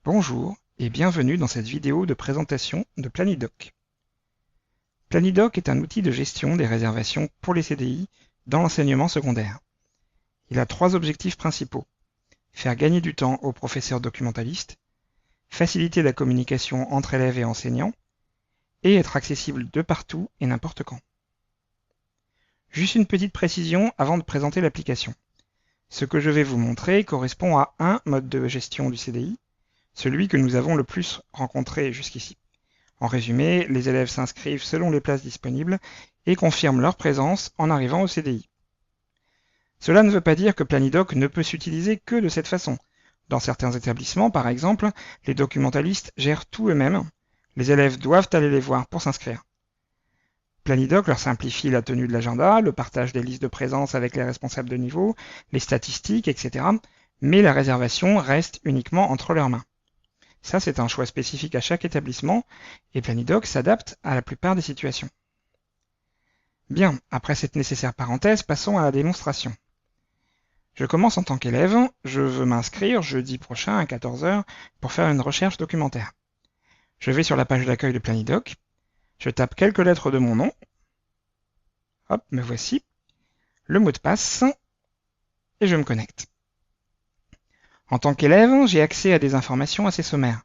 Bonjour et bienvenue dans cette vidéo de présentation de Planidoc. Planidoc est un outil de gestion des réservations pour les CDI dans l'enseignement secondaire. Il a trois objectifs principaux: faire gagner du temps aux professeurs documentalistes, faciliter la communication entre élèves et enseignants, et être accessible de partout et n'importe quand. Juste une petite précision avant de présenter l'application. Ce que je vais vous montrer correspond à un mode de gestion du CDI, celui que nous avons le plus rencontré jusqu'ici. En résumé, les élèves s'inscrivent selon les places disponibles et confirment leur présence en arrivant au CDI. Cela ne veut pas dire que Planidoc ne peut s'utiliser que de cette façon. Dans certains établissements, par exemple, les documentalistes gèrent tout eux-mêmes. Les élèves doivent aller les voir pour s'inscrire. Planidoc leur simplifie la tenue de l'agenda, le partage des listes de présence avec les responsables de niveau, les statistiques, etc. Mais la réservation reste uniquement entre leurs mains. Ça, c'est un choix spécifique à chaque établissement, et Planidoc s'adapte à la plupart des situations. Bien, après cette nécessaire parenthèse, passons à la démonstration. Je commence en tant qu'élève, je veux m'inscrire jeudi prochain à 14 h pour faire une recherche documentaire. Je vais sur la page d'accueil de Planidoc, je tape quelques lettres de mon nom, hop, me voici, le mot de passe, et je me connecte. En tant qu'élève, j'ai accès à des informations assez sommaires.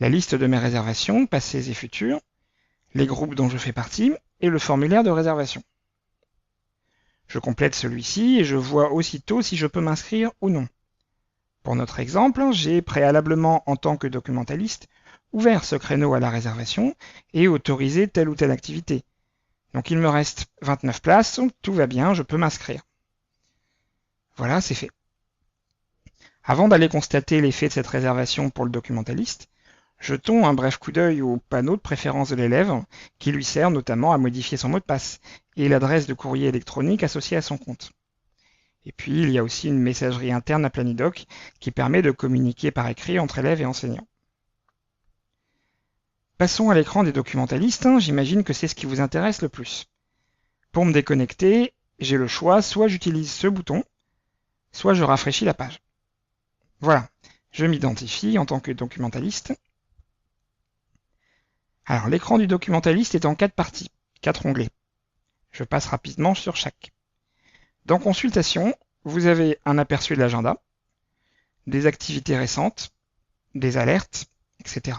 La liste de mes réservations, passées et futures, les groupes dont je fais partie, et le formulaire de réservation. Je complète celui-ci et je vois aussitôt si je peux m'inscrire ou non. Pour notre exemple, j'ai préalablement, en tant que documentaliste, ouvert ce créneau à la réservation et autorisé telle ou telle activité. Donc il me reste 29 places, tout va bien, je peux m'inscrire. Voilà, c'est fait. Avant d'aller constater l'effet de cette réservation pour le documentaliste, jetons un bref coup d'œil au panneau de préférence de l'élève, qui lui sert notamment à modifier son mot de passe, et l'adresse de courrier électronique associée à son compte. Et puis, il y a aussi une messagerie interne à Planidoc qui permet de communiquer par écrit entre élèves et enseignants. Passons à l'écran des documentalistes, j'imagine que c'est ce qui vous intéresse le plus. Pour me déconnecter, j'ai le choix, soit j'utilise ce bouton, soit je rafraîchis la page. Voilà, je m'identifie en tant que documentaliste. Alors, l'écran du documentaliste est en 4 parties, 4 onglets. Je passe rapidement sur chaque. Dans Consultation, vous avez un aperçu de l'agenda, des activités récentes, des alertes, etc.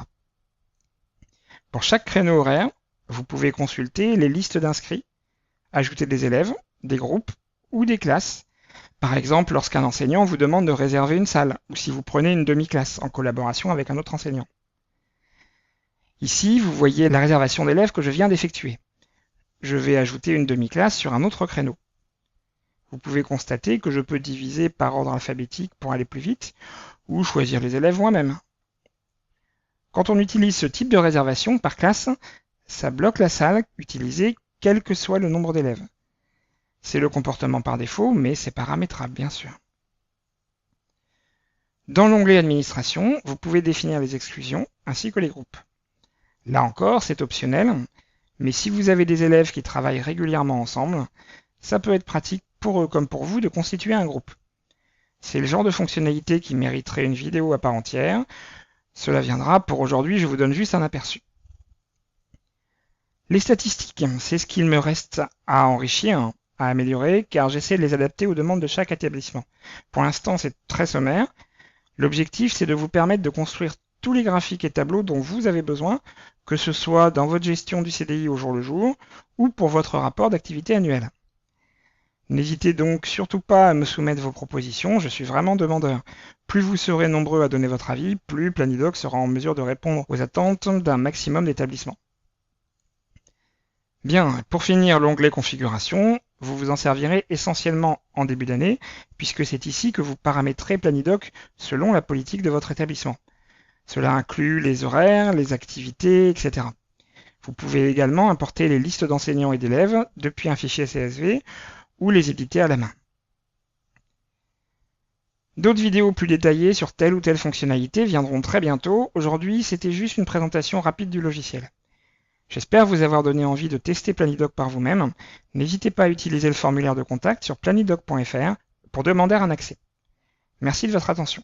Pour chaque créneau horaire, vous pouvez consulter les listes d'inscrits, ajouter des élèves, des groupes ou des classes. Par exemple, lorsqu'un enseignant vous demande de réserver une salle, ou si vous prenez une demi-classe en collaboration avec un autre enseignant. Ici, vous voyez la réservation d'élèves que je viens d'effectuer. Je vais ajouter une demi-classe sur un autre créneau. Vous pouvez constater que je peux diviser par ordre alphabétique pour aller plus vite, ou choisir les élèves moi-même. Quand on utilise ce type de réservation par classe, ça bloque la salle utilisée quel que soit le nombre d'élèves. C'est le comportement par défaut, mais c'est paramétrable, bien sûr. Dans l'onglet Administration, vous pouvez définir les exclusions ainsi que les groupes. Là encore, c'est optionnel, mais si vous avez des élèves qui travaillent régulièrement ensemble, ça peut être pratique pour eux comme pour vous de constituer un groupe. C'est le genre de fonctionnalité qui mériterait une vidéo à part entière. Cela viendra, pour aujourd'hui, je vous donne juste un aperçu. Les statistiques, c'est ce qu'il me reste à enrichir, à améliorer, car j'essaie de les adapter aux demandes de chaque établissement. Pour l'instant, c'est très sommaire. L'objectif, c'est de vous permettre de construire tous les graphiques et tableaux dont vous avez besoin, que ce soit dans votre gestion du CDI au jour le jour ou pour votre rapport d'activité annuel. N'hésitez donc surtout pas à me soumettre vos propositions, je suis vraiment demandeur. Plus vous serez nombreux à donner votre avis, plus Planidoc sera en mesure de répondre aux attentes d'un maximum d'établissements. Bien, pour finir l'onglet Configuration, vous vous en servirez essentiellement en début d'année, puisque c'est ici que vous paramétrez Planidoc selon la politique de votre établissement. Cela inclut les horaires, les activités, etc. Vous pouvez également importer les listes d'enseignants et d'élèves depuis un fichier CSV ou les éditer à la main. D'autres vidéos plus détaillées sur telle ou telle fonctionnalité viendront très bientôt. Aujourd'hui, c'était juste une présentation rapide du logiciel. J'espère vous avoir donné envie de tester Planidoc par vous-même. N'hésitez pas à utiliser le formulaire de contact sur planidoc.fr pour demander un accès. Merci de votre attention.